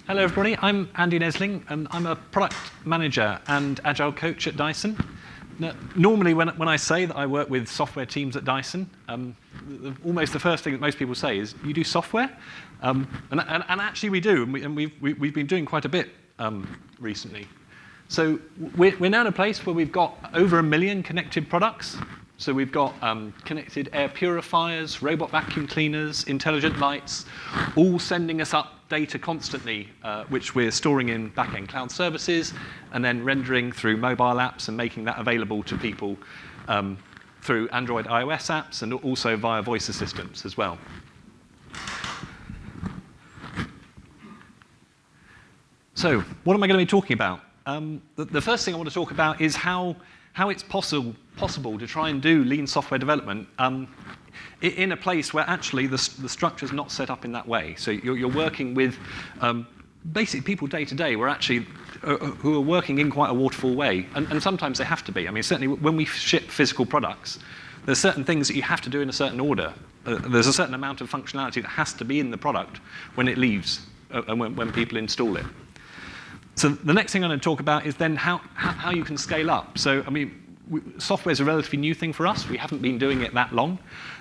Hello, everybody. I'm Andy Nesling, and I'm a product manager and agile coach at Dyson. Now, normally, when I say that I work with software teams at Dyson, almost the first thing that most people say is, "You do software?" And actually, we do, and we've been doing quite a bit recently. So we're now in a place where we've got over 1 million connected products. So we've got connected air purifiers, robot vacuum cleaners, intelligent lights, all sending us up data constantly, which we're storing in back-end cloud services, and then rendering through mobile apps and making that available to people through Android, iOS apps, and also via voice assistants as well. So what am I going to be talking about? The first thing I want to talk about is how it's possible to try and do lean software development in a place where actually the structure's not set up in that way. So you're working with basically people day to day who are working in quite a waterfall way, and sometimes they have to be. I mean, certainly when we ship physical products, there's certain things that you have to do in a certain order. There's a certain amount of functionality that has to be in the product when it leaves and when people install it. So the next thing I'm going to talk about is then how you can scale up. So, I mean, software is a relatively new thing for us. We haven't been doing it that long.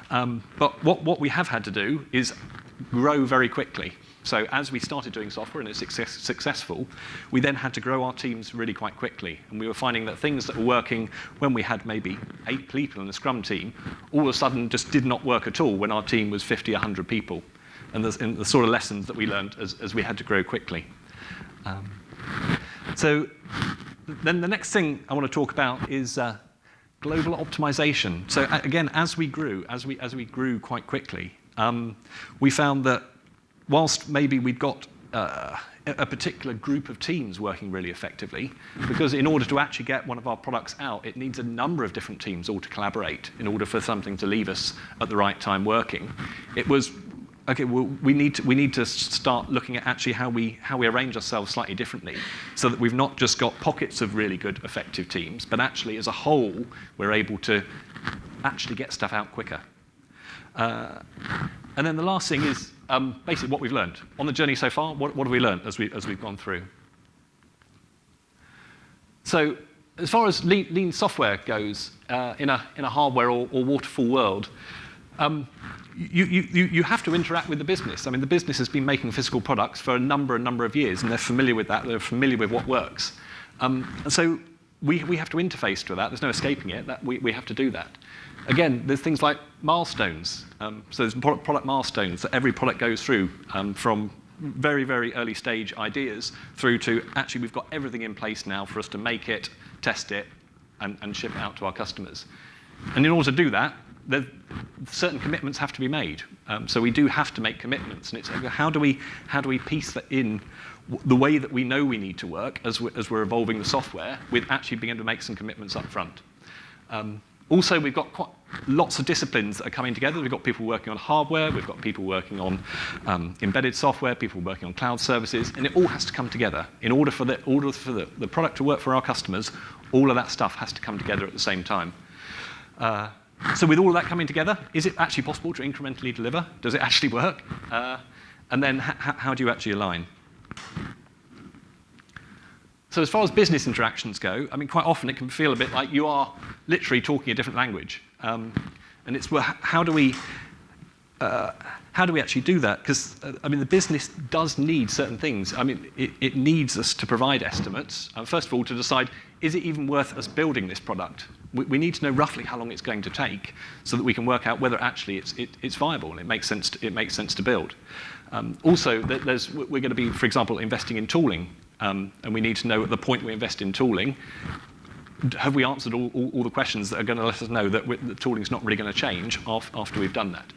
But what we have had to do is grow very quickly. So as we started doing software and it's successful, we then had to grow our teams really quite quickly. And we were finding that things that were working when we had maybe 8 people in a Scrum team, all of a sudden just did not work at all when our team was 50, 100 people. And the sort of lessons that we learned as we had to grow quickly. So then the next thing I want to talk about is global optimization. So again, as we grew quite quickly, we found that whilst maybe we'd got a particular group of teams working really effectively, because in order to actually get one of our products out, it needs a number of different teams all to collaborate in order for something to leave us at the right time working. It was okay, well, we need to start looking at actually how we arrange ourselves slightly differently, so that we've not just got pockets of really good, effective teams, but actually, as a whole, we're able to actually get stuff out quicker. And then the last thing is basically what we've learned on the journey so far. What have we learned as we've gone through? So, as far as lean software goes in a hardware or waterfall world. You have to interact with the business. I mean, the business has been making physical products for a number of years, and they're familiar with that. They're familiar with what works. And so we have to interface to that. There's no escaping it. We have to do that. Again, there's things like milestones. So there's product milestones that every product goes through from very, very early stage ideas through to actually we've got everything in place now for us to make it, test it, and ship it out to our customers. And in order to do that, certain commitments have to be made. So we do have to make commitments, and it's how do we piece that in the way that we know we need to work as we're evolving the software, with actually being able to make some commitments up front. Also, we've got quite lots of disciplines that are coming together. We've got people working on hardware, we've got people working on embedded software, people working on cloud services, and it all has to come together. In order for the product to work for our customers, all of that stuff has to come together at the same time. So with all of that coming together, is it actually possible to incrementally deliver? Does it actually work? And then how do you actually align? So as far as business interactions go, I mean, quite often it can feel a bit like you are literally talking a different language. And it's, well, how do we actually do that? Because, I mean, the business does need certain things. I mean, it needs us to provide estimates. First of all, to decide, is it even worth us building this product? We need to know roughly how long it's going to take, so that we can work out whether actually it's viable and it makes sense to build. Also, we're going to be, for example, investing in tooling, and we need to know at the point we invest in tooling, have we answered all the questions that are going to let us know that the tooling's not really going to change after we've done that.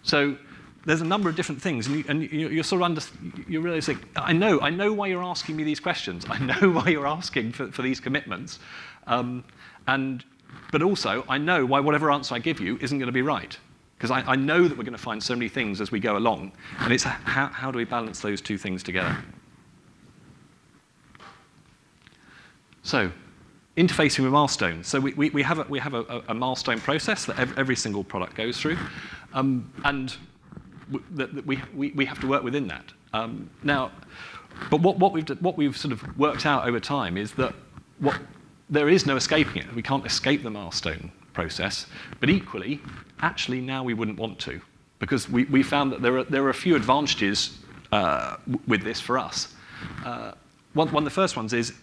So there's a number of different things, and you're sort of you're realizing, I know why you're asking me these questions. I know why you're asking for these commitments, but also I know why whatever answer I give you isn't going to be right, because I know that we're going to find so many things as we go along, and it's how do we balance those two things together? So, interfacing with milestones. So we have a milestone process that every single product goes through, and we have to work within that. Now, But what we've sort of worked out over time is that there is no escaping it. We can't escape the milestone process. But equally, actually now we wouldn't want to, because we found that there are a few advantages with this for us. One of the first ones is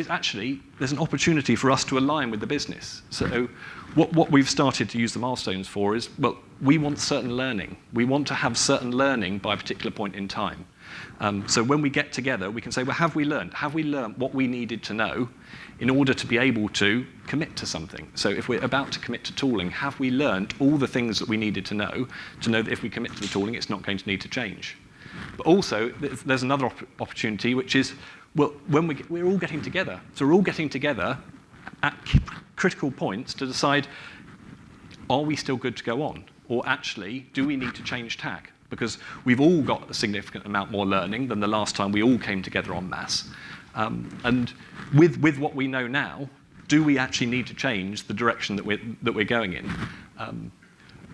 actually there's an opportunity for us to align with the business. So what we've started to use the milestones for is, well, we want certain learning. We want to have certain learning by a particular point in time. So when we get together, we can say, well, have we learned? Have we learned what we needed to know in order to be able to commit to something? So if we're about to commit to tooling, have we learned all the things that we needed to know that if we commit to the tooling, it's not going to need to change? But also, there's another opportunity, which is, well, when we're all getting together. So we're all getting together at critical points to decide, are we still good to go on? Or actually, do we need to change tack? Because we've all got a significant amount more learning than the last time we all came together en masse. And with what we know now, do we actually need to change the direction that we're going in?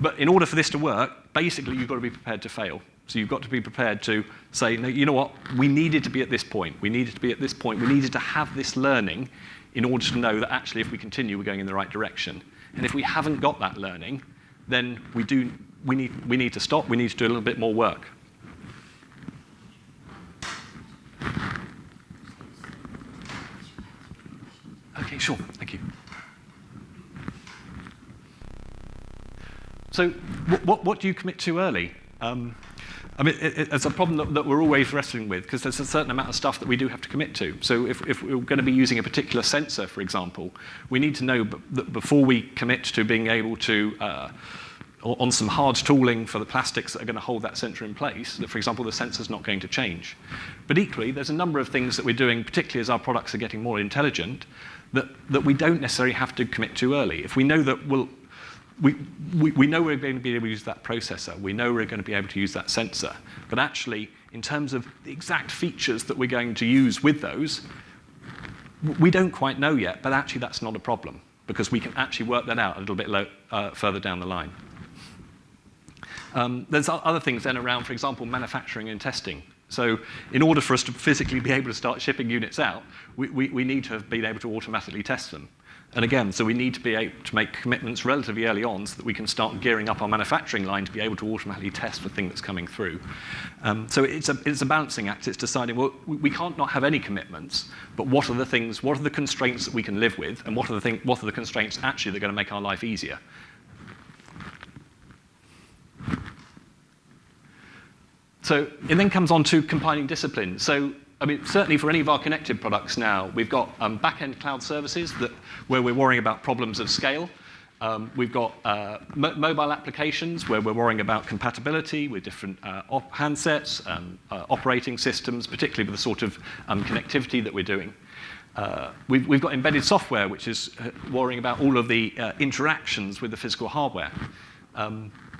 But in order for this to work, basically you've got to be prepared to fail. So you've got to be prepared to say, no, you know what, we needed to be at this point. We needed to be at this point. We needed to have this learning in order to know that actually if we continue, we're going in the right direction. And if we haven't got that learning, then we need to stop. We need to do a little bit more work. Okay, sure, thank you. So what do you commit to early? I mean, it's a problem that we're always wrestling with, because there's a certain amount of stuff that we do have to commit to. So if we're going to be using a particular sensor, for example, we need to know that before we commit to being able to, on some hard tooling for the plastics that are going to hold that sensor in place, that, for example, the sensor's not going to change. But equally, there's a number of things that we're doing, particularly as our products are getting more intelligent, that we don't necessarily have to commit to early. If we know that we know we're going to be able to use that processor, we know we're going to be able to use that sensor, but actually, in terms of the exact features that we're going to use with those, we don't quite know yet, but actually that's not a problem, because we can actually work that out a little bit further down the line. There's other things then around, for example, manufacturing and testing. So in order for us to physically be able to start shipping units out, we need to have been able to automatically test them. And again, so we need to be able to make commitments relatively early on so that we can start gearing up our manufacturing line to be able to automatically test the thing that's coming through. So it's a balancing act. It's deciding, well, we can't not have any commitments, but what are the constraints that we can live with, and what are the constraints actually that are going to make our life easier? So it then comes on to combining disciplines. So I mean, certainly for any of our connected products now, we've got back-end cloud services where we're worrying about problems of scale. We've got mobile applications where we're worrying about compatibility with different handsets, operating systems, particularly with the sort of connectivity that we're doing. We've got embedded software, which is worrying about all of the interactions with the physical hardware.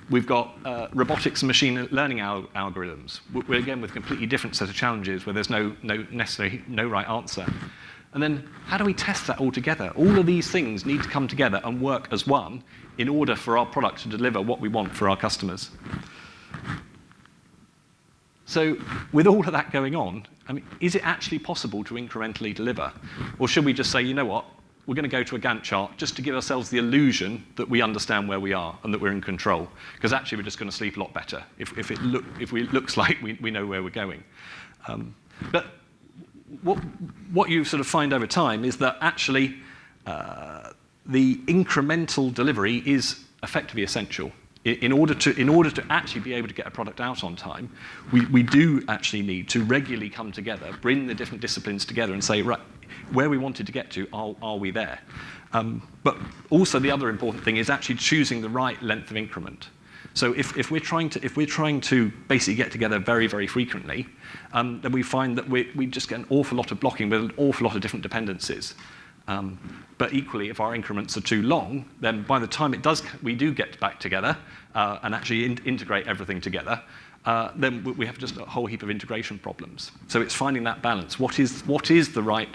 We've got robotics and machine learning algorithms. We're again with a completely different set of challenges where there's necessarily no right answer. And then how do we test that all together? All of these things need to come together and work as one in order for our product to deliver what we want for our customers. So with all of that going on, I mean, is it actually possible to incrementally deliver? Or should we just say, you know what? We're going to go to a Gantt chart just to give ourselves the illusion that we understand where we are and that we're in control. Because actually, we're just going to sleep a lot better if it looks like we know where we're going. But what you sort of find over time is that actually the incremental delivery is effectively essential. In order to actually be able to get a product out on time, we do actually need to regularly come together, bring the different disciplines together and say, right, where we wanted to get to, are we there? But also the other important thing is actually choosing the right length of increment. So if we're trying to basically get together very, very frequently, then we find that we just get an awful lot of blocking with an awful lot of different dependencies. But equally, if our increments are too long, then by the time we do get back together and actually integrate everything together, then we have just a whole heap of integration problems. So it's finding that balance. What is the right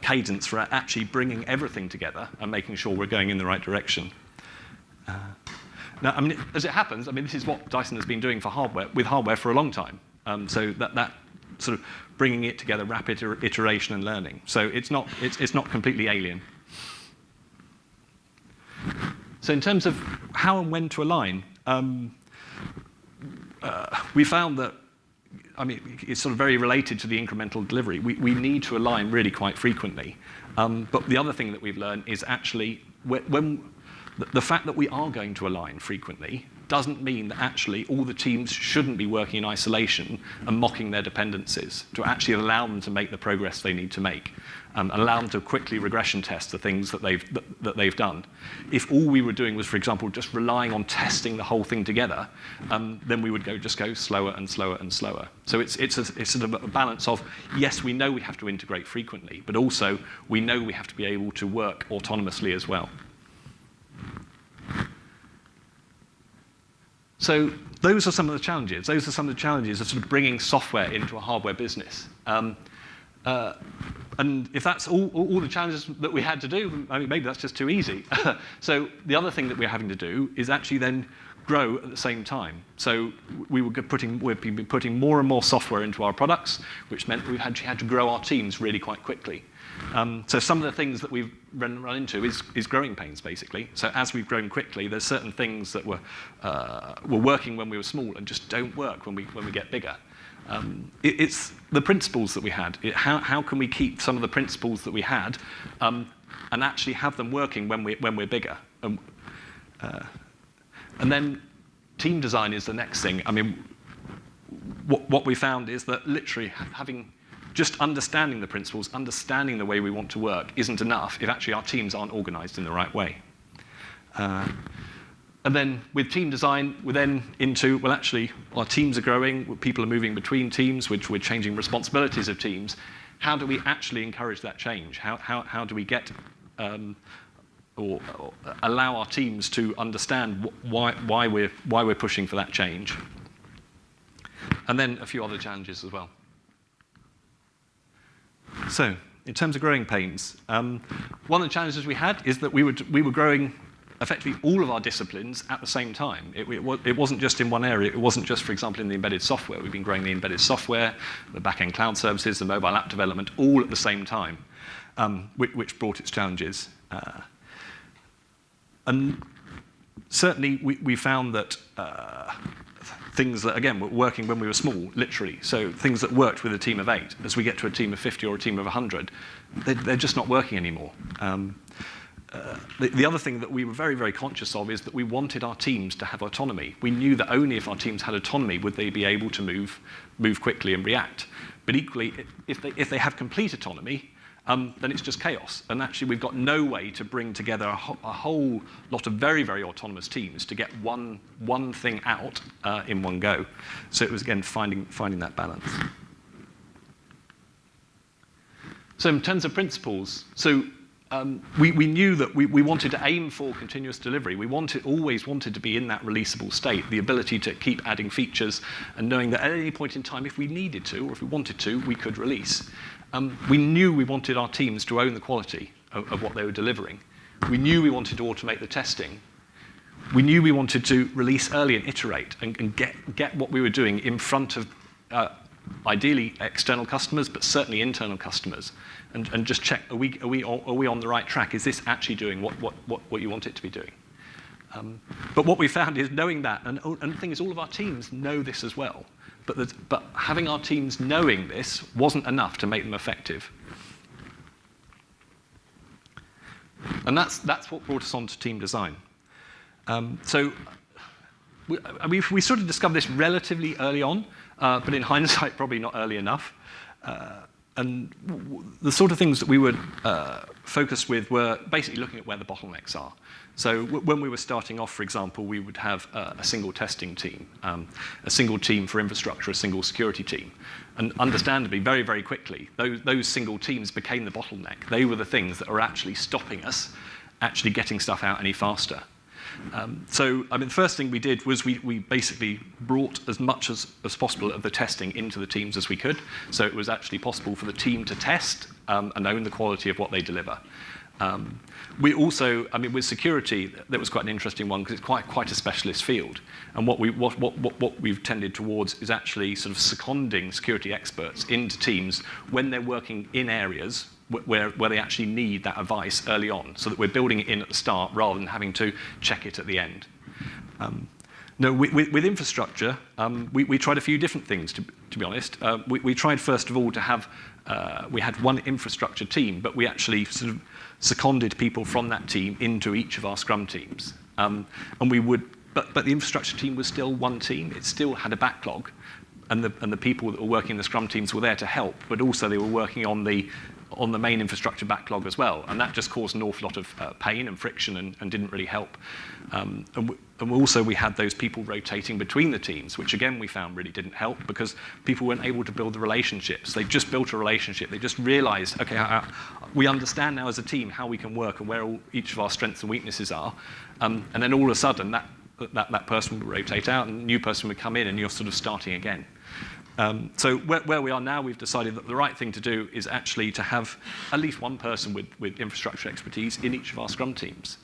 cadence for actually bringing everything together and making sure we're going in the right direction? Now, I mean, as it happens, I mean, this is what Dyson has been doing with hardware for a long time. So sort of bringing it together, rapid iteration and learning. So it's not completely alien. So in terms of how and when to align, we found that, I mean, it's sort of very related to the incremental delivery. We need to align really quite frequently. But the other thing that we've learned is actually when the fact that we are going to align frequently doesn't mean that actually all the teams shouldn't be working in isolation and mocking their dependencies, to actually allow them to make the progress they need to make, allow them to quickly regression test the things that they've done. If all we were doing was, for example, just relying on testing the whole thing together, then we would just go slower and slower and slower. So it's sort of a balance of, yes, we know we have to integrate frequently, but also we know we have to be able to work autonomously as well. So those are some of the challenges. Those are some of the challenges of sort of bringing software into a hardware business. And if that's all the challenges that we had to do, I mean, maybe that's just too easy. So the other thing that we're having to do is actually then grow at the same time. So we've been putting more and more software into our products, which meant we've actually had to grow our teams really quite quickly. So some of the things that we've run into is growing pains, basically. So as we've grown quickly, there's certain things that were working when we were small and just don't work when we get bigger. It's the principles that we had. How can we keep some of the principles that we had and actually have them working when we're bigger? And then team design is the next thing. I mean, what we found is that literally having just understanding the principles, understanding the way we want to work isn't enough if actually our teams aren't organized in the right way. And then with team design, we're then into, well, actually, our teams are growing, people are moving between teams, which we're changing responsibilities of teams. How do we actually encourage that change? How do we get or allow our teams to understand why we're pushing for that change? And then a few other challenges as well. So, in terms of growing pains, one of the challenges we had is that we were growing effectively all of our disciplines at the same time. It wasn't just in one area. It wasn't just, for example, in the embedded software. We've been growing the embedded software, the back-end cloud services, the mobile app development, all at the same time, which brought its challenges. And certainly, we found that things that, again, were working when we were small, literally. So things that worked with a team of 8, as we get to a team of 50 or a team of 100, they're just not working anymore. The other thing that we were very, very conscious of is that we wanted our teams to have autonomy. We knew that only if our teams had autonomy would they be able to move quickly and react. But equally, if they have complete autonomy, then it's just chaos. And actually, we've got no way to bring together a whole lot of very, very autonomous teams to get one thing out in one go. So it was, again, finding that balance. So in terms of principles, so we knew that we wanted to aim for continuous delivery. We always wanted to be in that releasable state, the ability to keep adding features and knowing that at any point in time, if we needed to or if we wanted to, we could release. We knew we wanted our teams to own the quality of what they were delivering. We knew we wanted to automate the testing. We knew we wanted to release early and iterate and get what we were doing in front of ideally external customers, but certainly internal customers, and just check, are we on the right track? Is this actually doing what you want it to be doing? But what we found is knowing that, and the thing is all of our teams know this as well, but having our teams knowing this wasn't enough to make them effective. And that's what brought us on to team design. So we sort of discovered this relatively early on, but in hindsight, probably not early enough. And the sort of things that we would focus with were basically looking at where the bottlenecks are. So when we were starting off, for example, we would have a single testing team, a single team for infrastructure, a single security team. And understandably, very, very quickly, those single teams became the bottleneck. They were the things that are actually stopping us actually getting stuff out any faster. So, I mean, the first thing we did was we basically brought as much as possible of the testing into the teams as we could. So it was actually possible for the team to test and own the quality of what they deliver. We also, I mean, with security, that was quite an interesting one because it's quite a specialist field. And what we've tended towards is actually sort of seconding security experts into teams when they're working in areas where they actually need that advice early on, so that we're building it in at the start rather than having to check it at the end. No, with infrastructure, we tried a few different things, to be honest. We tried, first of all, to have, we had one infrastructure team, but we actually sort of seconded people from that team into each of our Scrum teams. And we would, but the infrastructure team was still one team. It still had a backlog, and the people that were working in the Scrum teams were there to help, but also they were working on the main infrastructure backlog as well, and that just caused an awful lot of pain and friction and didn't really help. And also we had those people rotating between the teams, which again we found really didn't help because people weren't able to build the relationships. They just built a relationship. They just realized, okay, we understand now as a team how we can work and where each of our strengths and weaknesses are. And then all of a sudden that person would rotate out and a new person would come in and you're sort of starting again. So where we are now, we've decided that the right thing to do is actually to have at least one person with infrastructure expertise in each of our Scrum teams.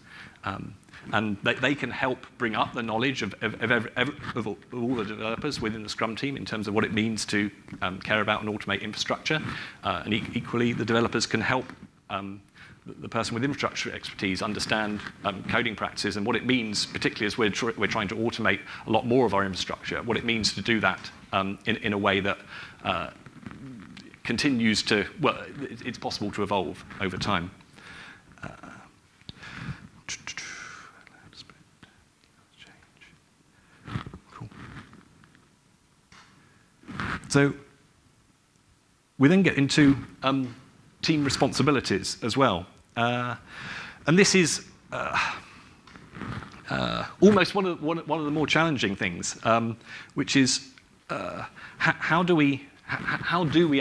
And they can help bring up the knowledge of all the developers within the Scrum team in terms of what it means to care about and automate infrastructure. And equally, the developers can help the person with infrastructure expertise understand coding practices and what it means, particularly as we're trying to automate a lot more of our infrastructure, what it means to do that in a way that continues to, well, it's possible to evolve over time. Cool. So we then get into team responsibilities as well. And this is almost one of the more challenging things, which is how do we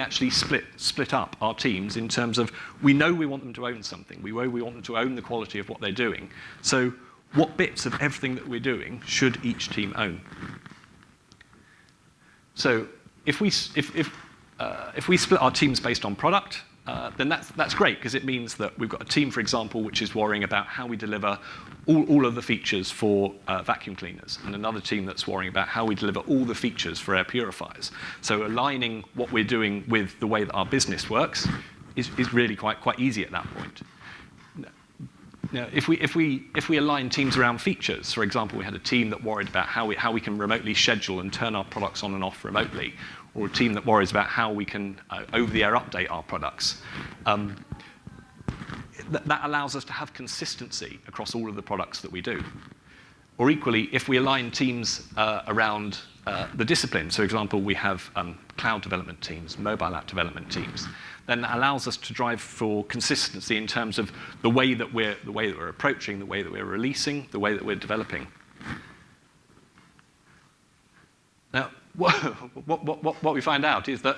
actually split up our teams in terms of, we know we want them to own something, we know we want them to own the quality of what they're doing. So what bits of everything that we're doing should each team own? So if we split our teams based on product, then that's great, because it means that we've got a team, for example, which is worrying about how we deliver all of the features for vacuum cleaners, and another team that's worrying about how we deliver all the features for air purifiers. So aligning what we're doing with the way that our business works is really quite easy at that point. Now, if we align teams around features, for example, we had a team that worried about how we can remotely schedule and turn our products on and off remotely, or a team that worries about how we can over-the-air update our products. That allows us to have consistency across all of the products that we do. Or equally, if we align teams around the discipline, so for example, we have cloud development teams, mobile app development teams, then that allows us to drive for consistency in terms of the way that we're approaching, the way that we're releasing, the way that we're developing. Now, what we find out is that,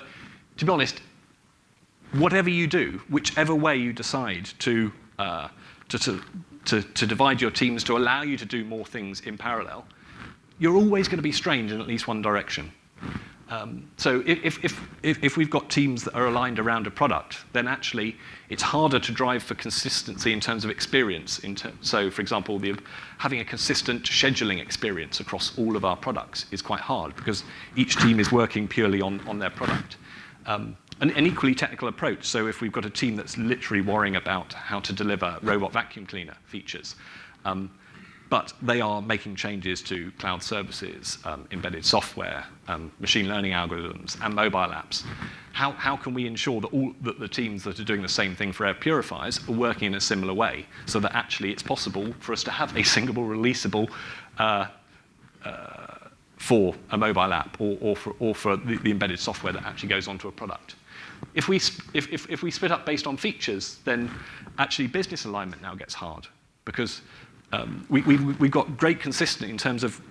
to be honest, whatever you do, whichever way you decide to divide your teams to allow you to do more things in parallel, you're always going to be strained in at least one direction. So if we've got teams that are aligned around a product, then actually it's harder to drive for consistency in terms of experience. So, for example, having a consistent scheduling experience across all of our products is quite hard because each team is working purely on their product. An equally technical approach. So if we've got a team that's literally worrying about how to deliver robot vacuum cleaner features, but they are making changes to cloud services, embedded software, machine learning algorithms, and mobile apps. How can we ensure that the teams that are doing the same thing for air purifiers are working in a similar way, so that actually it's possible for us to have a single releasable for a mobile app or for the embedded software that actually goes onto a product? If we split up based on features, then actually business alignment now gets hard, because we've got great consistency in terms of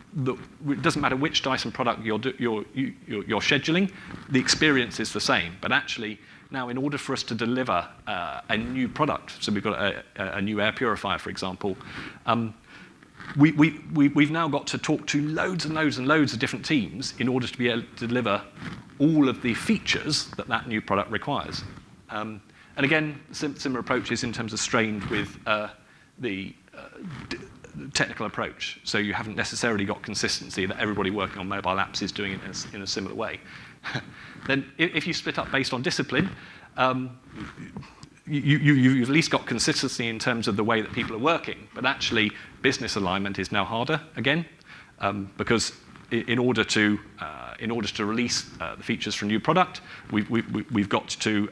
it doesn't matter which Dyson product you're scheduling, the experience is the same. But actually, now in order for us to deliver a new product, so we've got a new air purifier, for example, we've now got to talk to loads and loads and loads of different teams in order to be able to deliver all of the features that new product requires. And again, similar approaches in terms of strained with the technical approach. So you haven't necessarily got consistency that everybody working on mobile apps is doing it in a similar way. Then if you split up based on discipline, you've at least got consistency in terms of the way that people are working, but actually business alignment is now harder again, because in order to release the features for a new product, we've got to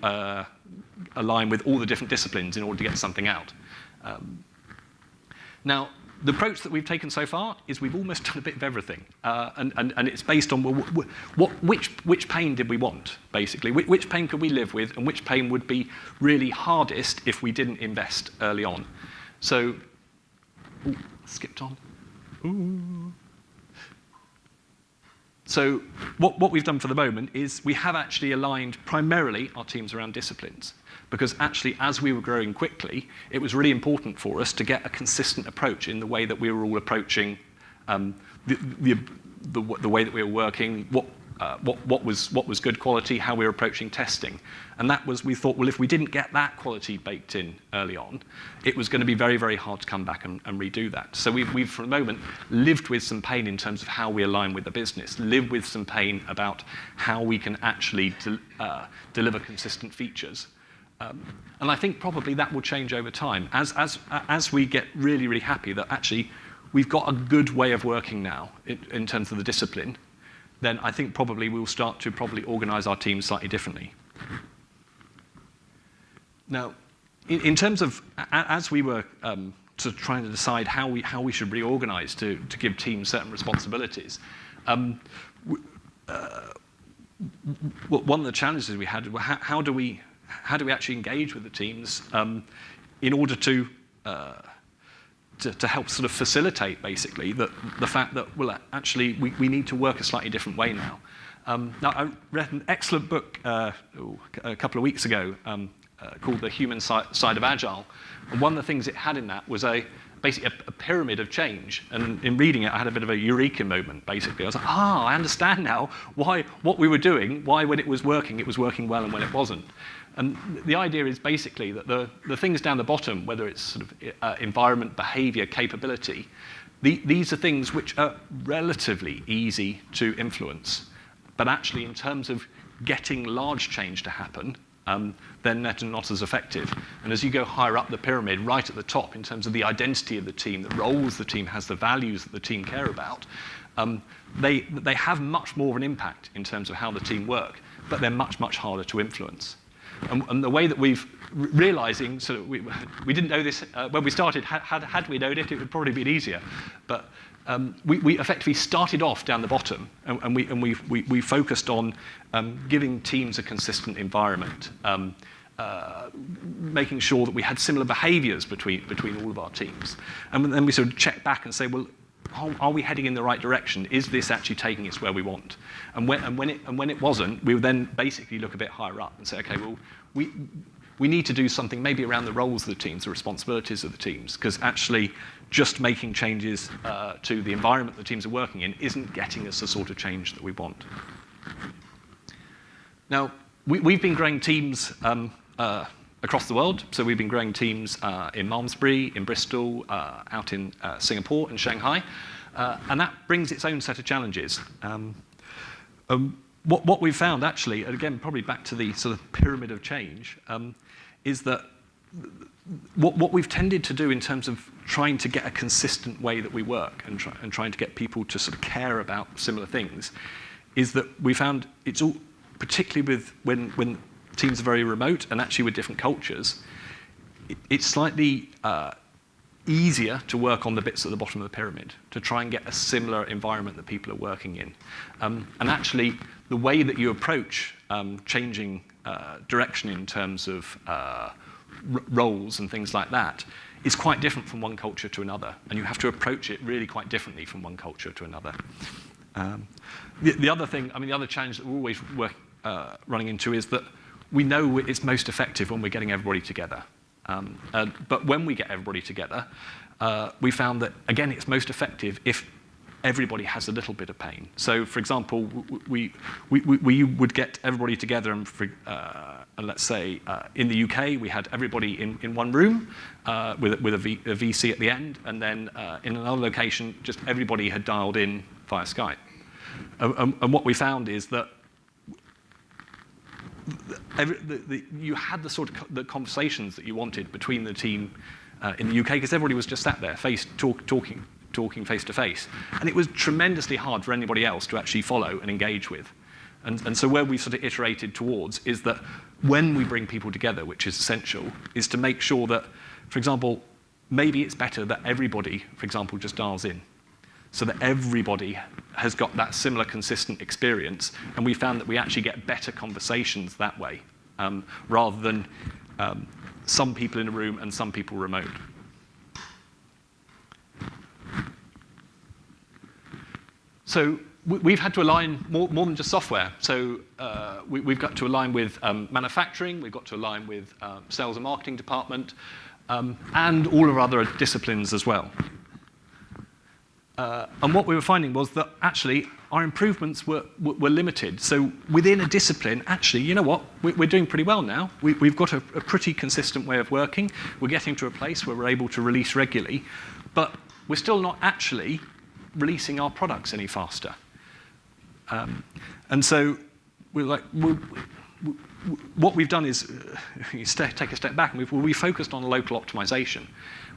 align with all the different disciplines in order to get something out. Now, the approach that we've taken so far is we've almost done a bit of everything, and it's based on which pain did we want, basically. Which pain could we live with, and which pain would be really hardest if we didn't invest early on. So, skipped on. Ooh. So what we've done for the moment is we have actually aligned primarily our teams around disciplines, because actually as we were growing quickly, it was really important for us to get a consistent approach in the way that we were all approaching the way that we were working, what was good quality, how we were approaching testing. And that was, we thought, well, if we didn't get that quality baked in early on, it was going to be very, very hard to come back and redo that. So we've, for the moment, lived with some pain in terms of how we align with the business, lived with some pain about how we can actually deliver consistent features. And I think probably that will change over time. As we get really, really happy that actually we've got a good way of working now in terms of the discipline, then I think probably we'll start to probably organize our teams slightly differently. Now, in terms of, as we were sort of trying to decide how we should reorganize to give teams certain responsibilities, one of the challenges we had was how do we actually engage with the teams in order to help sort of facilitate, basically, the fact that, well, actually, we need to work a slightly different way now. Now, I read an excellent book a couple of weeks ago called The Human Side of Agile. And one of the things it had in that was basically a pyramid of change. And in reading it, I had a bit of a eureka moment, basically. I was like, I understand now why what we were doing, why when it was working well, and when it wasn't. And the idea is basically that the things down the bottom, whether it's sort of environment, behavior, capability, these are things which are relatively easy to influence. But actually, in terms of getting large change to happen, they're not as effective. And as you go higher up the pyramid, right at the top, in terms of the identity of the team, the roles the team has, the values that the team care about, they have much more of an impact in terms of how the team work, but they're much, much harder to influence. And the way that we've realizing, so we didn't know this when we started. Had we known it, it would probably been easier. But we effectively started off down the bottom, and we focused on giving teams a consistent environment, making sure that we had similar behaviours between all of our teams, and then we sort of check back and say, well, are we heading in the right direction? Is this actually taking us where we want? And when it wasn't, we would then basically look a bit higher up and say, okay, well, we need to do something maybe around the roles of the teams, the responsibilities of the teams, because actually just making changes to the environment the teams are working in isn't getting us the sort of change that we want. Now, we've been growing teams across the world. So we've been growing teams in Malmesbury, in Bristol, out in Singapore and Shanghai. And that brings its own set of challenges. What we've found, actually, and again, probably back to the sort of pyramid of change, is that what we've tended to do in terms of trying to get a consistent way that we work and trying to get people to sort of care about similar things, is that we found it's all, particularly with when teams are very remote and actually with different cultures, it's slightly easier to work on the bits at the bottom of the pyramid to try and get a similar environment that people are working in. And actually, the way that you approach changing direction in terms of roles and things like that is quite different from one culture to another, and you have to approach it really quite differently from one culture to another. The other thing, I mean, the other challenge that we're always running into is that we know it's most effective when we're getting everybody together. But when we get everybody together, we found that, again, it's most effective if everybody has a little bit of pain. So, for example, we would get everybody together, and let's say in the UK, we had everybody in one room with a VC at the end, and then in another location, just everybody had dialed in via Skype. And what we found is that you had the sort of the conversations that you wanted between the team in the UK, because everybody was just sat there, talking face to face. And it was tremendously hard for anybody else to actually follow and engage with. And so where we sort of iterated towards is that when we bring people together, which is essential, is to make sure that, for example, maybe it's better that everybody, for example, just dials in, so that everybody has got that similar consistent experience. And we found that we actually get better conversations that way, rather than some people in a room and some people remote. So we've had to align more than just software. So we've got to align with manufacturing, we've got to align with sales and marketing department, and all of our other disciplines as well. And what we were finding was that actually our improvements were limited. So within a discipline, actually, you know what? We're doing pretty well now. We've got a pretty consistent way of working. We're getting to a place where we're able to release regularly, but we're still not actually releasing our products any faster. And so we're like, what we've done is take a step back, and we focused on local optimization.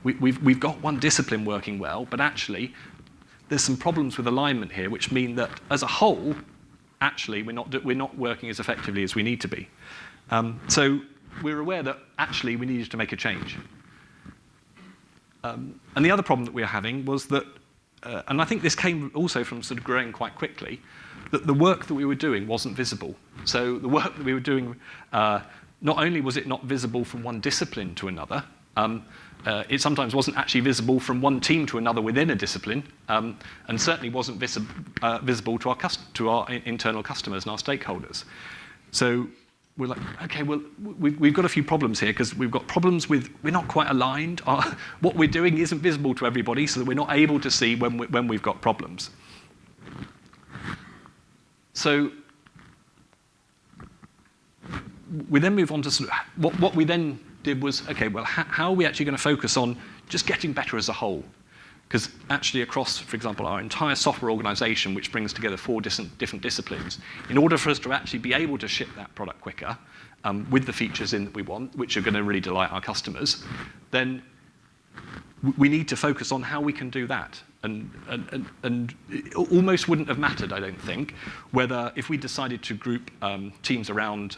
We've got one discipline working well, but actually there's some problems with alignment here, which mean that as a whole, actually we're not working as effectively as we need to be. So we're aware that actually we needed to make a change. And the other problem that we were having was that, and I think this came also from sort of growing quite quickly, that the work that we were doing wasn't visible. So the work that we were doing, not only was it not visible from one discipline to another, it sometimes wasn't actually visible from one team to another within a discipline, and certainly wasn't visible to our internal customers and our stakeholders. So we're like, okay, well, we've got a few problems here, because we've got problems with, we're not quite aligned. What we're doing isn't visible to everybody, so that we're not able to see when we've got problems. So we then move on to sort of, what we then did was, okay, well, how are we actually going to focus on just getting better as a whole? Because actually across, for example, our entire software organization, which brings together 4 different disciplines, in order for us to actually be able to ship that product quicker, with the features in that we want, which are going to really delight our customers, then we need to focus on how we can do that. And it almost wouldn't have mattered, I don't think, whether if we decided to group teams around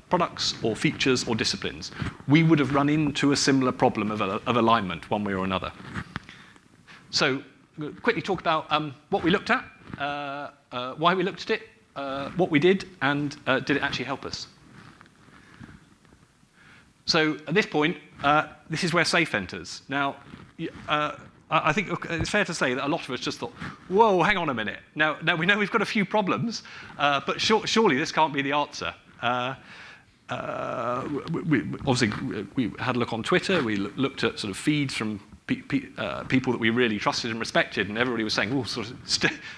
products or features or disciplines, we would have run into a similar problem of alignment one way or another. So quickly talk about what we looked at, why we looked at it, what we did, and did it actually help us? So at this point, this is where SAFe enters. Now, I think it's fair to say that a lot of us just thought, whoa, hang on a minute. Now we know we've got a few problems, but surely this can't be the answer. Obviously, we had a look on Twitter. We looked at sort of feeds from people that we really trusted and respected, and everybody was saying, "Oh, sort of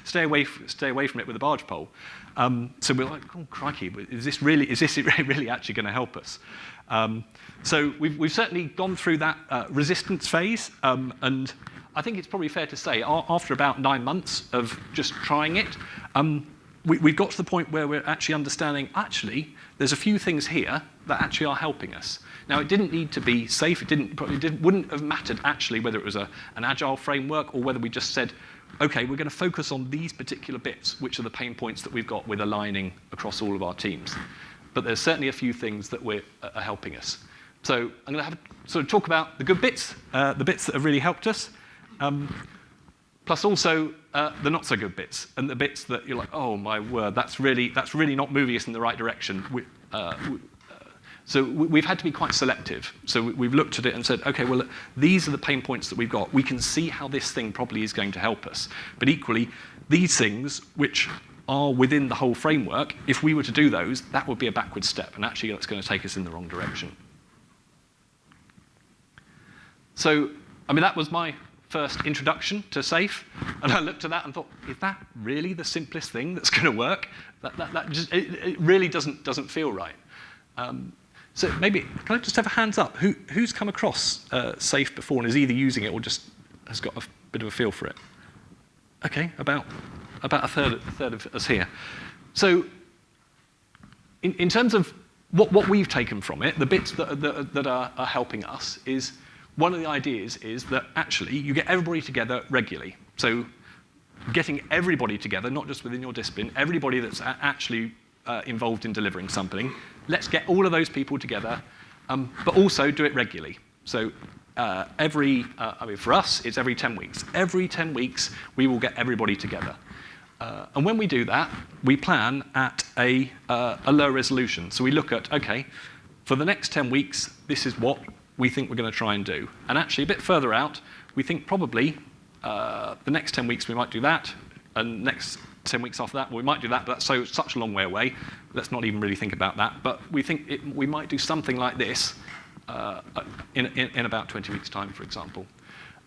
stay away from it with a barge pole." So we're like, "Oh, crikey! Is this really actually going to help us?" So we've certainly gone through that resistance phase, and I think it's probably fair to say after about 9 months of just trying it, we've got to the point where we're actually understanding, actually, there's a few things here that actually are helping us. Now, it didn't need to be safe. Wouldn't have mattered, actually, whether it was an agile framework or whether we just said, OK, we're going to focus on these particular bits, which are the pain points that we've got with aligning across all of our teams. But there's certainly a few things that are helping us. So I'm going to sort of talk about the good bits, the bits that have really helped us, plus also the not so good bits, and the bits that you're like, oh my word, that's really not moving us in the right direction. So we've had to be quite selective. So we've looked at it and said, okay, well, these are the pain points that we've got. We can see how this thing probably is going to help us. But equally, these things, which are within the whole framework, if we were to do those, that would be a backward step, and actually that's going to take us in the wrong direction. So, I mean, that was my first introduction to SAFe, and I looked at that and thought, is that really the simplest thing that's going to work? It really doesn't feel right. So maybe, can I just have a hands up? Who's come across SAFe before and is either using it or just has got a bit of a feel for it? Okay, about a third of us here. So in terms of what we've taken from it, the bits that are helping us is, one of the ideas is that actually you get everybody together regularly. So getting everybody together, not just within your discipline, everybody that's actually involved in delivering something, let's get all of those people together, but also do it regularly. So for us, it's every 10 weeks. Every 10 weeks, we will get everybody together. And when we do that, we plan at a low resolution. So we look at, okay, for the next 10 weeks, this is what we think we're going to try and do. And actually, a bit further out, we think probably the next 10 weeks we might do that, and next 10 weeks after that, well, we might do that, but that's such a long way away. Let's not even really think about that. But we think we might do something like this in about 20 weeks' time, for example.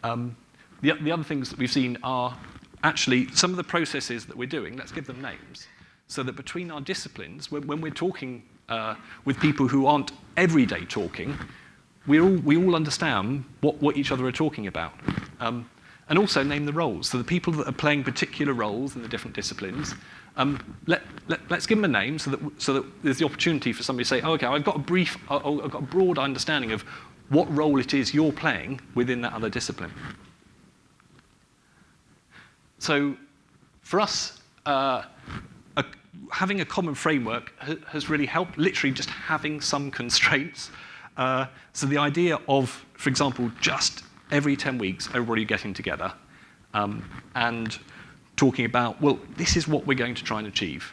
The other things that we've seen are actually some of the processes that we're doing, let's give them names, so that between our disciplines, when we're talking with people who aren't everyday talking, we all understand what each other are talking about. And also name the roles. So the people that are playing particular roles in the different disciplines, let's give them a name so that there's the opportunity for somebody to say, oh, okay, I've got a broad understanding of what role it is you're playing within that other discipline. So for us, having a common framework has really helped, literally just having some constraints. So the idea of, for example, just every 10 weeks, everybody getting together and talking about, well, this is what we're going to try and achieve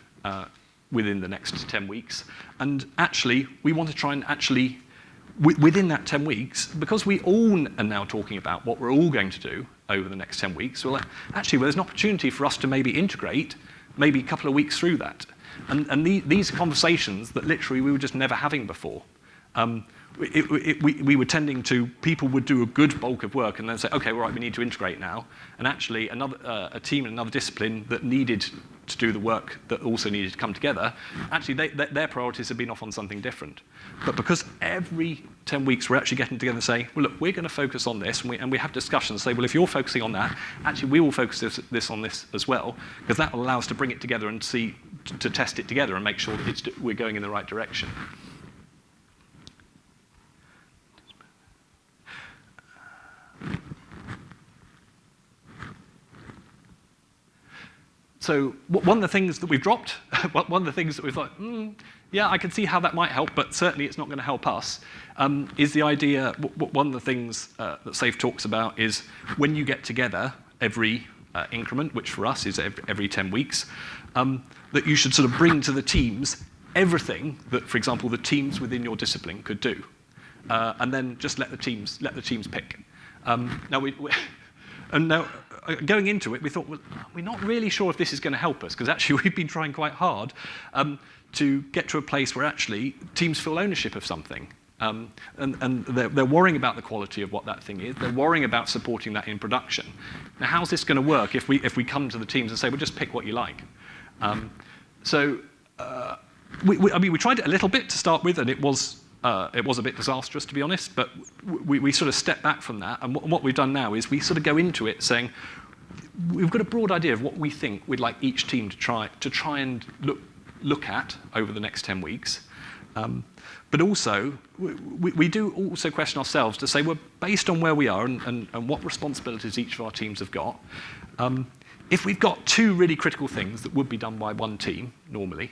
within the next 10 weeks. And actually, we want to try and actually, within that 10 weeks, because we all are now talking about what we're all going to do over the next 10 weeks, well, actually, there's an opportunity for us to maybe integrate maybe a couple of weeks through that. And these are conversations that literally we were just never having before. We were tending to, people would do a good bulk of work and then say, okay, right, we need to integrate now. And actually, a team in another discipline that needed to do the work that also needed to come together, actually their priorities have been off on something different. But because every 10 weeks we're actually getting together and say, well, look, we're going to focus on this, and we have discussions, say, well, if you're focusing on that, actually we will focus this on this as well, because that will allow us to bring it together and see, to test it together and make sure that we're going in the right direction. So one of the things that we've dropped, one of the things that we've thought, yeah, I can see how that might help, but certainly it's not going to help us, is the idea, one of the things that SAFe talks about is when you get together every increment, which for us is every 10 weeks, that you should sort of bring to the teams everything that, for example, the teams within your discipline could do, and then just let the teams pick. Now, going into it, we thought, well, we're not really sure if this is going to help us, because actually we've been trying quite hard to get to a place where actually teams feel ownership of something. And they're worrying about the quality of what that thing is. They're worrying about supporting that in production. Now, how's this going to work if we come to the teams and say, well, just pick what you like? We tried it a little bit to start with, and it was a bit disastrous, to be honest, but we sort of stepped back from that, and what we've done now is we sort of go into it saying, we've got a broad idea of what we think we'd like each team to try and look at over the next 10 weeks. But also, we do also question ourselves to say, well, based on where we are and what responsibilities each of our teams have got, if we've got two really critical things that would be done by one team normally,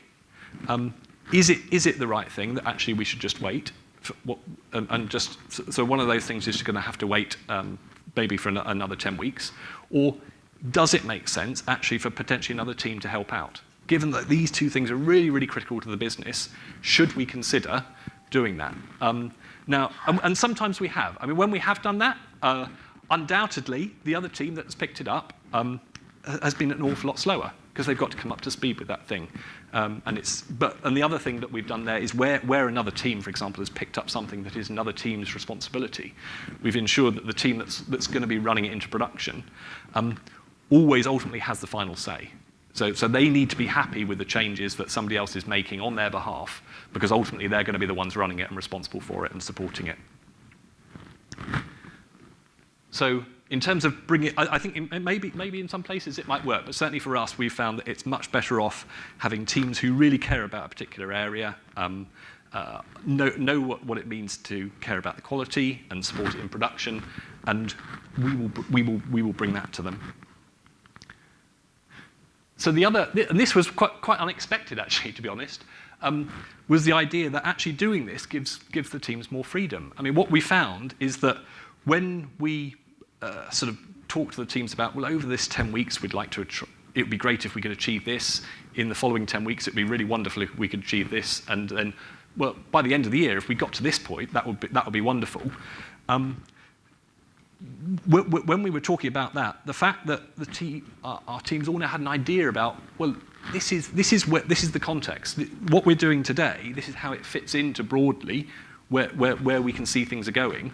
is it the right thing that actually we should just wait? So one of those things is going to have to wait maybe for another 10 weeks, or does it make sense actually for potentially another team to help out? Given that these two things are really, really critical to the business, should we consider doing that? Now, and sometimes we have. I mean, when we have done that, undoubtedly the other team that's picked it up has been an awful lot slower, because they've got to come up to speed with that thing. And the other thing that we've done there is where another team, for example, has picked up something that is another team's responsibility, we've ensured that the team that's going to be running it into production always ultimately has the final say. So they need to be happy with the changes that somebody else is making on their behalf, because ultimately they're going to be the ones running it and responsible for it and supporting it. So in terms of bringing, I think maybe in some places it might work, but certainly for us, we've found that it's much better off having teams who really care about a particular area, know what it means to care about the quality and support it in production, and we will bring that to them. So and this was quite unexpected actually, to be honest, was the idea that actually doing this gives the teams more freedom. I mean, what we found is that when we sort of talk to the teams about, well, over this 10 weeks, we'd like to, it would be great if we could achieve this. In the following 10 weeks, it would be really wonderful if we could achieve this. And then, well, by the end of the year, if we got to this point, that would be wonderful. When we were talking about that, the fact that our teams all now had an idea about, well, this is the context. What we're doing today, this is how it fits into broadly where we can see things are going.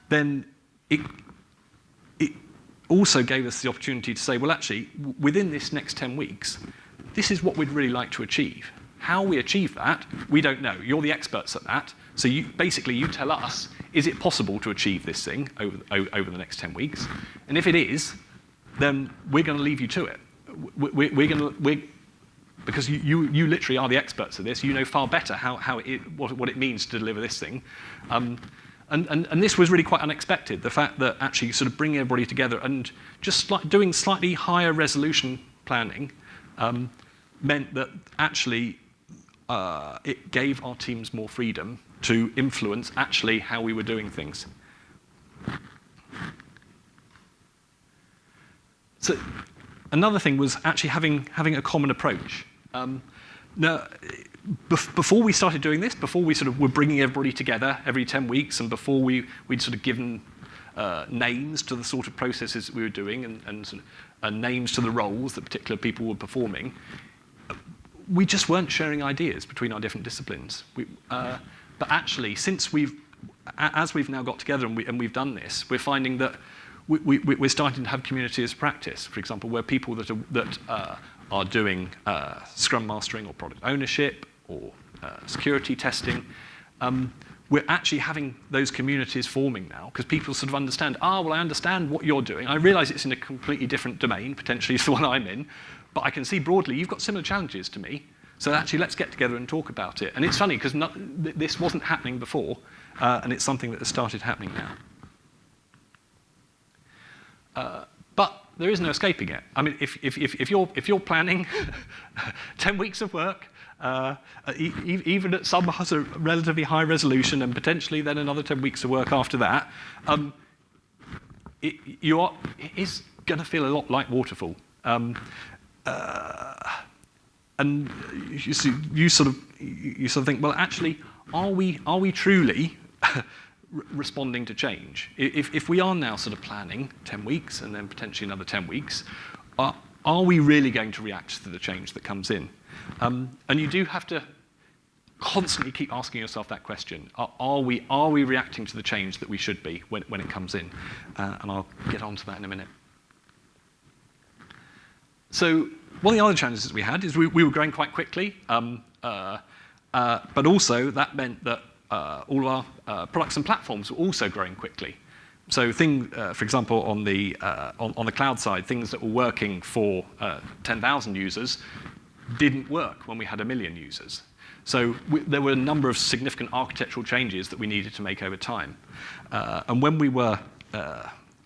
Then it also gave us the opportunity to say, well, actually, within this next 10 weeks, this is what we'd really like to achieve. How we achieve that, we don't know. You're the experts at that. So you tell us, is it possible to achieve this thing over the next 10 weeks? And if it is, then we're going to leave you to it. Because you literally are the experts at this. You know far better what it means to deliver this thing. And this was really quite unexpected, the fact that actually sort of bringing everybody together and just doing slightly higher resolution planning meant that actually it gave our teams more freedom to influence actually how we were doing things. So another thing was actually having a common approach. Now, before we started doing this, before we sort of were bringing everybody together every 10 weeks, and before we'd sort of given names to the sort of processes that we were doing and sort of, names to the roles that particular people were performing, we just weren't sharing ideas between our different disciplines. But actually, as we've now got together and we've done this, we're finding that we're starting to have community as practice. For example, where people that are doing Scrum Mastering or product ownership or security testing, we're actually having those communities forming now because people sort of understand, well, I understand what you're doing. I realize it's in a completely different domain, potentially to the one I'm in, but I can see broadly you've got similar challenges to me. So actually, let's get together and talk about it. And it's funny because this wasn't happening before, and it's something that has started happening now. But there is no escaping it. I mean, if you're planning 10 weeks of work, even at some has a relatively high resolution, and potentially then another 10 weeks of work after that, it is going to feel a lot like waterfall. And you sort of think, well, actually, are we truly responding to change? If we are now sort of planning 10 weeks and then potentially another 10 weeks, are we really going to react to the change that comes in? And you do have to constantly keep asking yourself that question. Are we reacting to the change that we should be when it comes in? And I'll get on to that in a minute. So one of the other challenges we had is we were growing quite quickly, but also that meant that all of our products and platforms were also growing quickly. So for example, on the cloud side, things that were working for 10,000 users didn't work when we had 1 million users. So there were a number of significant architectural changes that we needed to make over time. And when we were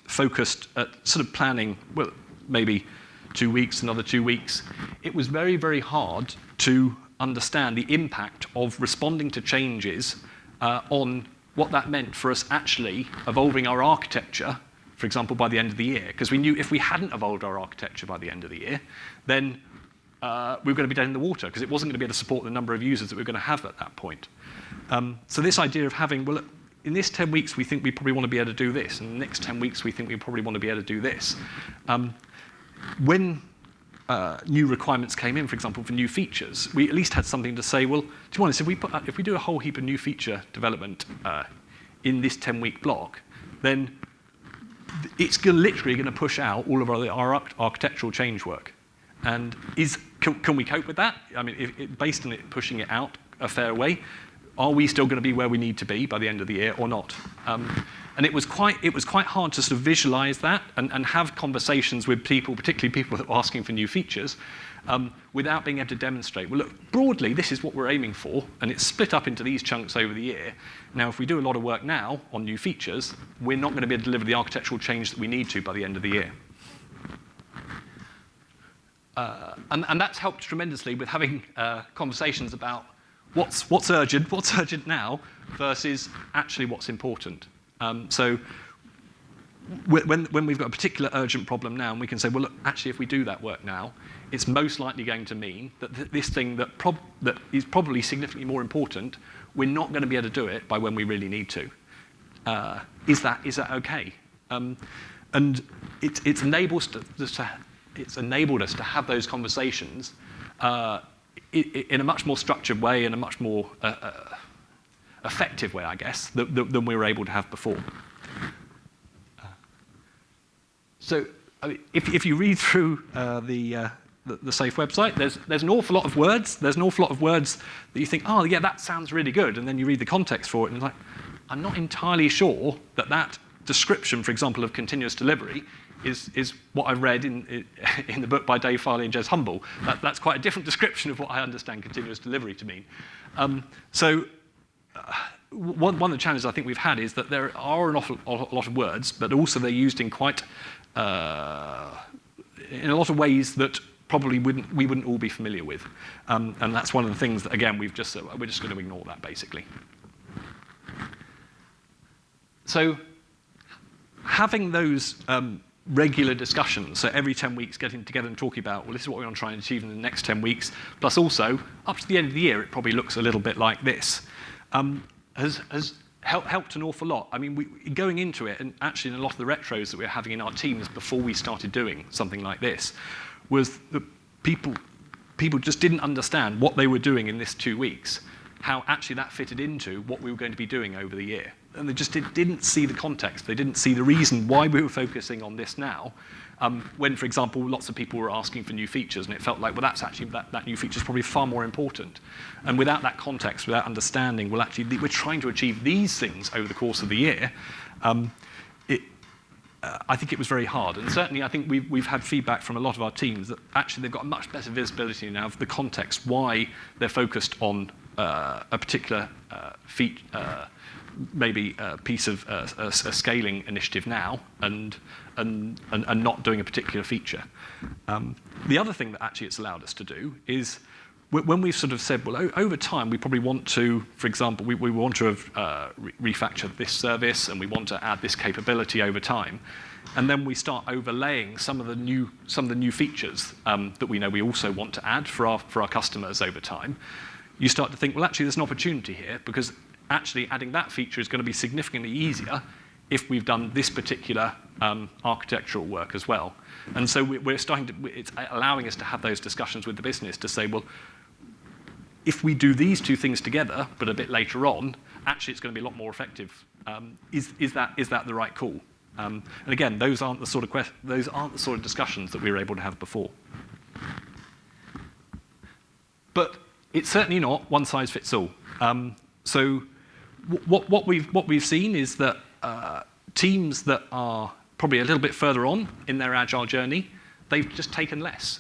focused at sort of planning, well, maybe 2 weeks, another 2 weeks, it was very, very hard to understand the impact of responding to changes on what that meant for us actually evolving our architecture, for example, by the end of the year. Because we knew if we hadn't evolved our architecture by the end of the year, then we were going to be dead in the water, because it wasn't going to be able to support the number of users that we were going to have at that point. So this idea of having, well, in this 10 weeks, we think we probably want to be able to do this, and the next 10 weeks, we think we probably want to be able to do this. When new requirements came in, for example, for new features, we at least had something to say, well, to be honest, if we do a whole heap of new feature development in this 10-week block, then it's literally going to push out all of our architectural change work. And can we cope with that? I mean, based on it pushing it out a fair way, are we still going to be where we need to be by the end of the year or not? And it was quite hard to sort of visualize that and have conversations with people, particularly people that were asking for new features, without being able to demonstrate, well, look, broadly, this is what we're aiming for, and it's split up into these chunks over the year. Now, if we do a lot of work now on new features, we're not going to be able to deliver the architectural change that we need to by the end of the year. And that's helped tremendously with having conversations about what's urgent now, versus actually what's important. So when we've got a particular urgent problem now, and we can say, well, look, actually, if we do that work now, it's most likely going to mean that this thing that is probably significantly more important, we're not going to be able to do it by when we really need to. Is that okay? And it's enabled us to have those conversations in a much more structured way, in a much more effective way, I guess, than we were able to have before. So, I mean, if you read through the SAFe website, there's an awful lot of words. There's an awful lot of words that you think, oh, yeah, that sounds really good, and then you read the context for it, and it's like, I'm not entirely sure that description, for example, of continuous delivery is what I read in the book by Dave Farley and Jez Humble. That's quite a different description of what I understand continuous delivery to mean. One of the challenges I think we've had is that there are an awful lot of words, but also they're used in quite in a lot of ways that probably we wouldn't all be familiar with, and that's one of the things that, again, we're just going to ignore that, basically. So having those regular discussions, so every 10 weeks getting together and talking about, well, this is what we want to try and achieve in the next 10 weeks, plus also, up to the end of the year, it probably looks a little bit like this, has helped an awful lot. I mean, going into it, and actually in a lot of the retros that we were having in our teams before we started doing something like this, was that people just didn't understand what they were doing in this 2 weeks, how actually that fitted into what we were going to be doing over the year. And they just didn't see the context. They didn't see the reason why we were focusing on this now, when, for example, lots of people were asking for new features, and it felt like, well, that's actually, that new feature is probably far more important. And without that context, without understanding, well, actually, we're trying to achieve these things over the course of the year, I think it was very hard. And certainly, I think we've had feedback from a lot of our teams that actually they've got a much better visibility now of the context, why they're focused on a particular maybe a piece of a scaling initiative now, and not doing a particular feature. The other thing that actually it's allowed us to do is when we've sort of said, well, over time, we probably want to, for example, we want to have refactored this service, and we want to add this capability over time, and then we start overlaying some of the new features that we know we also want to add for our customers over time. You start to think, well, actually, there's an opportunity here, because actually adding that feature is going to be significantly easier if we've done this particular architectural work as well. And so we're starting to, it's allowing us to have those discussions with the business to say, well, if we do these two things together, but a bit later on, actually it's going to be a lot more effective. Is that the right call? And again, those aren't the sort of discussions that we were able to have before. But it's certainly not one size fits all. So what we've seen is that teams that are probably a little bit further on in their agile journey, they've just taken less.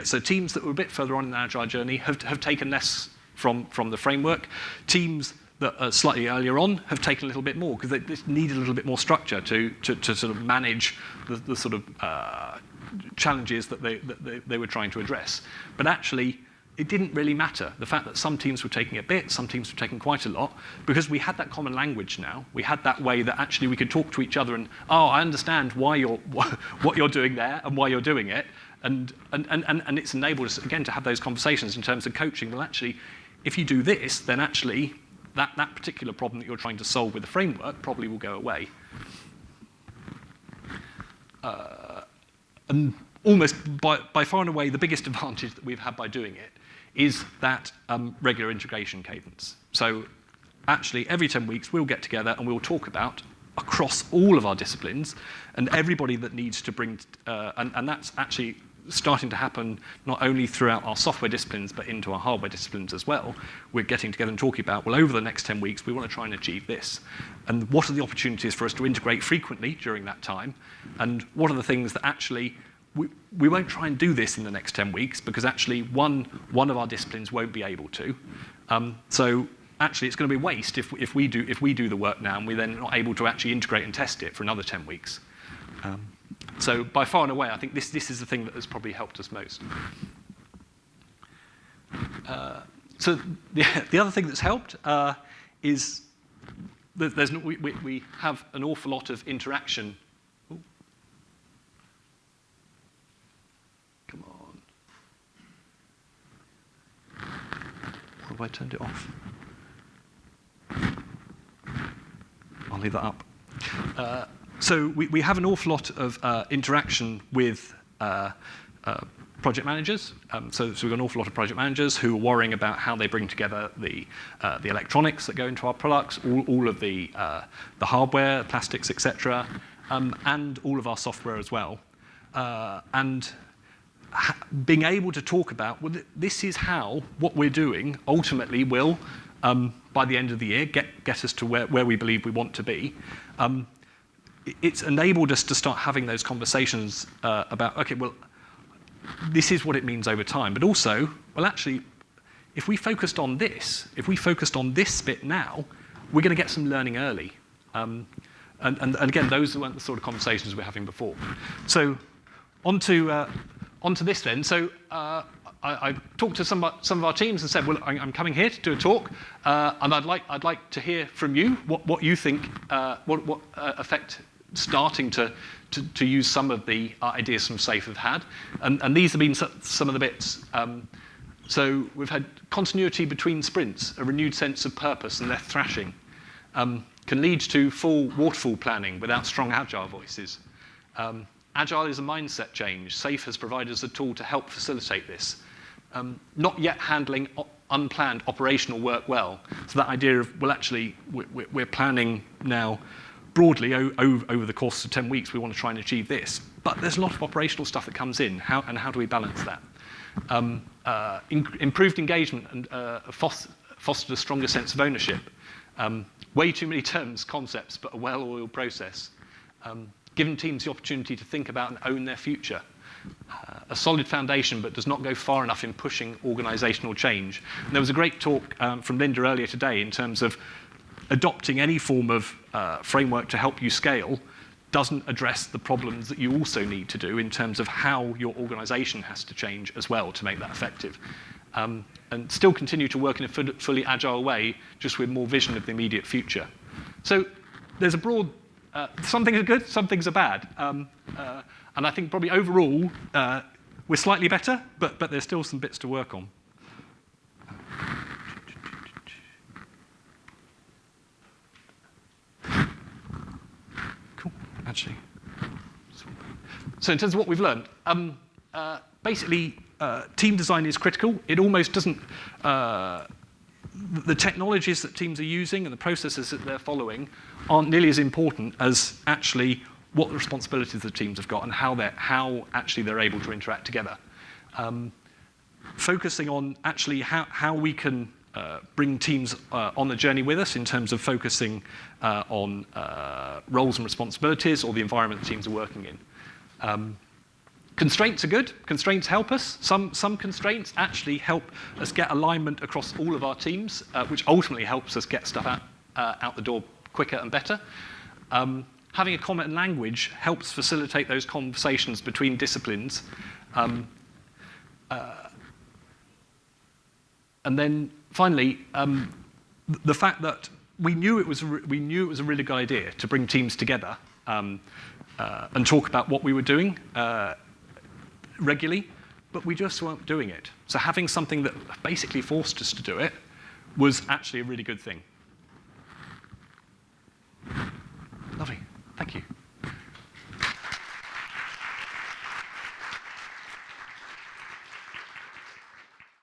So teams that were a bit further on in their agile journey have taken less from the framework. Teams that are slightly earlier on have taken a little bit more, because they just needed a little bit more structure to sort of manage the sort of challenges that they were trying to address. But actually, it didn't really matter. The fact that some teams were taking a bit, some teams were taking quite a lot, because we had that common language now. We had that way that actually we could talk to each other and, oh, I understand why what you're doing there and why you're doing it. And it's enabled us, again, to have those conversations in terms of coaching. Well, actually, if you do this, then actually that particular problem that you're trying to solve with the framework probably will go away. and almost by far and away the biggest advantage that we've had by doing it is that regular integration cadence. So actually every 10 weeks we'll get together and we'll talk about across all of our disciplines and everybody that needs to bring, and that's actually starting to happen not only throughout our software disciplines but into our hardware disciplines as well. We're getting together and talking about, well, over the next 10 weeks we want to try and achieve this. And what are the opportunities for us to integrate frequently during that time? And what are the things that actually, we won't try and do this in the next 10 weeks because actually one of our disciplines won't be able to. So actually it's going to be waste if we do the work now and we're then not able to actually integrate and test it for another 10 weeks. So by far and away, I think this is the thing that has probably helped us most. So the other thing that's helped is that we have an awful lot of interaction. Ooh. Come on. What have I turned it off? I'll leave that up. So we have an awful lot of interaction with project managers. So we've got an awful lot of project managers who are worrying about how they bring together the electronics that go into our products, all of the hardware, plastics, etc., and all of our software as well. And being able to talk about, well, this is how what we're doing ultimately will, by the end of the year, get us to where we believe we want to be. It's enabled us to start having those conversations about, okay, well, this is what it means over time. But also, well, actually, if we focused on this bit now, we're going to get some learning early. And again, those weren't the sort of conversations we're having before. So onto this then. So I talked to some of our teams and said, well, I'm coming here to do a talk, and I'd like to hear from you what you think, what effect starting to use some of the ideas from SAFE have had. And these have been some of the bits. So we've had continuity between sprints, a renewed sense of purpose and less thrashing. Can lead to full waterfall planning without strong agile voices. Agile is a mindset change. SAFE has provided us a tool to help facilitate this. Not yet handling unplanned operational work well. So that idea of, well, actually, we're planning now broadly over the course of 10 weeks, we want to try and achieve this. But there's a lot of operational stuff that comes in. How do we balance that? Improved engagement and fostered a stronger sense of ownership. Way too many terms, concepts, but a well-oiled process. Given teams the opportunity to think about and own their future. A solid foundation, but does not go far enough in pushing organizational change. And there was a great talk from Linda earlier today in terms of adopting any form of framework to help you scale doesn't address the problems that you also need to do in terms of how your organization has to change as well to make that effective. And still continue to work in a fully agile way, just with more vision of the immediate future. So there's a broad, some things are good, some things are bad. And I think probably overall, we're slightly better, but there's still some bits to work on. Cool, actually. So in terms of what we've learned, basically, team design is critical. It almost doesn't, the technologies that teams are using and the processes that they're following aren't nearly as important as actually what the responsibilities the teams have got and how actually they're able to interact together. Focusing on actually how we can bring teams on the journey with us in terms of focusing on roles and responsibilities or the environment the teams are working in. Constraints are good. Constraints help us. Some constraints actually help us get alignment across all of our teams, which ultimately helps us get stuff out the door quicker and better. Having a common language helps facilitate those conversations between disciplines. And then finally, the fact that we knew it was a really good idea to bring teams together and talk about what we were doing regularly, but we just weren't doing it. So having something that basically forced us to do it was actually a really good thing. Lovely. Thank you.